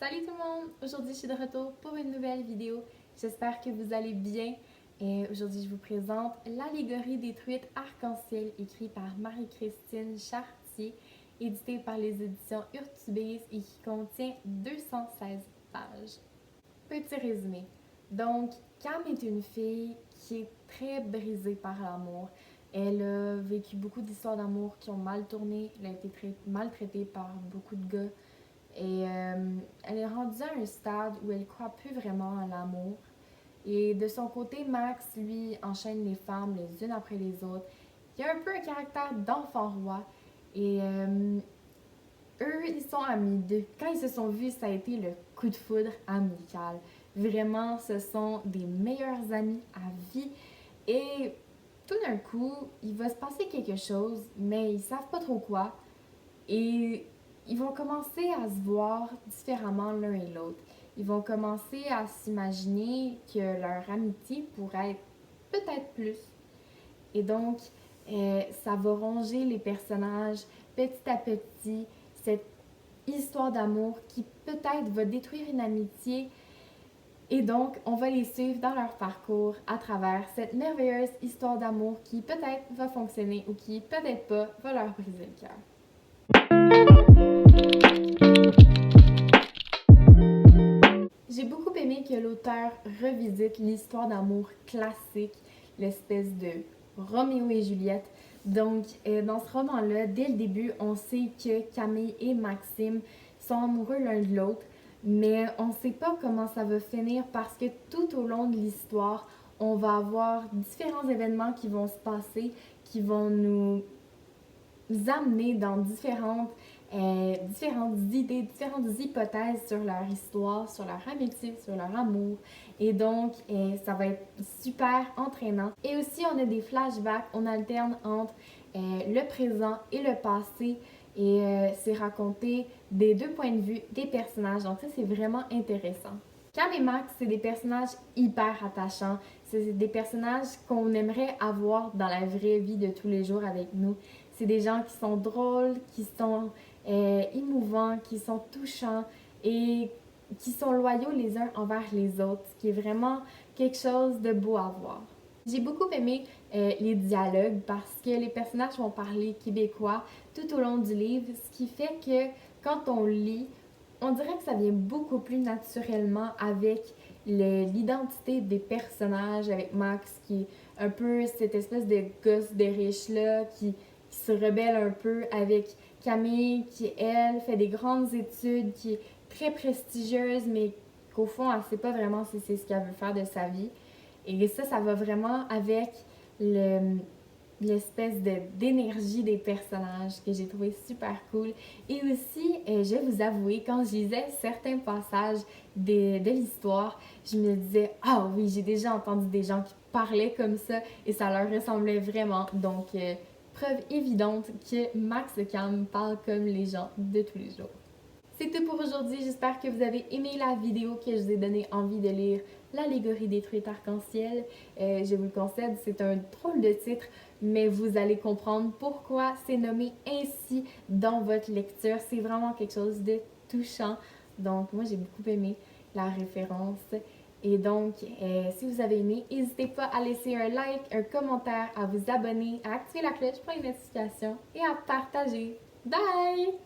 Salut tout le monde! Aujourd'hui, je suis de retour pour une nouvelle vidéo. J'espère que vous allez bien. Et aujourd'hui, je vous présente l'allégorie des truites arc-en-ciel, écrit par Marie-Christine Chartier, édité par les éditions Urtubise et qui contient 216 pages. Petit résumé. Donc, Cam est une fille qui est très brisée par l'amour. Elle a vécu beaucoup d'histoires d'amour qui ont mal tourné. Elle a été maltraitée par beaucoup de gars. Et elle est rendue à un stade où elle croit plus vraiment à l'amour. Et de son côté, Max, lui, enchaîne les femmes les unes après les autres. Il a un peu un caractère d'enfant roi. Et eux, ils sont amis. Quand ils se sont vus, ça a été le coup de foudre amical. Vraiment, ce sont des meilleurs amis à vie. Et tout d'un coup, il va se passer quelque chose, mais ils savent pas trop quoi. Et ils vont commencer à se voir différemment l'un et l'autre. Ils vont commencer à s'imaginer que leur amitié pourrait être peut-être plus. Et donc, ça va ronger les personnages petit à petit, cette histoire d'amour qui peut-être va détruire une amitié. Et donc, on va les suivre dans leur parcours à travers cette merveilleuse histoire d'amour qui peut-être va fonctionner ou qui peut-être pas va leur briser le cœur. J'ai beaucoup aimé que l'auteur revisite l'histoire d'amour classique, l'espèce de Roméo et Juliette. Donc, dans ce roman-là, dès le début, on sait que Camille et Maxime sont amoureux l'un de l'autre, mais on ne sait pas comment ça va finir parce que tout au long de l'histoire, on va avoir différents événements qui vont se passer, qui vont nous amener dans différentes idées, différentes hypothèses sur leur histoire, sur leur amitié, sur leur amour. Et donc, ça va être super entraînant. Et aussi, on a des flashbacks, on alterne entre le présent et le passé. Et c'est raconté des deux points de vue des personnages. Donc ça, c'est vraiment intéressant. Cam et Max, c'est des personnages hyper attachants. C'est des personnages qu'on aimerait avoir dans la vraie vie de tous les jours avec nous. C'est des gens qui sont drôles, qui sont émouvants, qui sont touchants et qui sont loyaux les uns envers les autres, ce qui est vraiment quelque chose de beau à voir. J'ai beaucoup aimé les dialogues parce que les personnages vont parler québécois tout au long du livre, ce qui fait que quand on lit, on dirait que ça vient beaucoup plus naturellement avec l'identité des personnages, avec Max qui est un peu cette espèce de gosse de riche là qui se rebelle un peu, avec Camille qui, elle, fait des grandes études, qui est très prestigieuse, mais qu'au fond, elle ne sait pas vraiment si c'est ce qu'elle veut faire de sa vie. Et ça va vraiment avec l'espèce d'énergie des personnages que j'ai trouvé super cool. Et aussi, je vais vous avouer, quand je lisais certains passages de l'histoire, je me disais « Ah oui, j'ai déjà entendu des gens qui parlaient comme ça et ça leur ressemblait vraiment. » Donc, preuve évidente que Max et Cam parlent comme les gens de tous les jours. C'est tout pour aujourd'hui, j'espère que vous avez aimé la vidéo, que je vous ai donné envie de lire l'allégorie des truites arc-en-ciel. Je vous le concède, c'est un drôle de titre, mais vous allez comprendre pourquoi c'est nommé ainsi dans votre lecture. C'est vraiment quelque chose de touchant, donc moi j'ai beaucoup aimé la référence. Et donc, si vous avez aimé, n'hésitez pas à laisser un like, un commentaire, à vous abonner, à activer la cloche pour les notifications et à partager. Bye!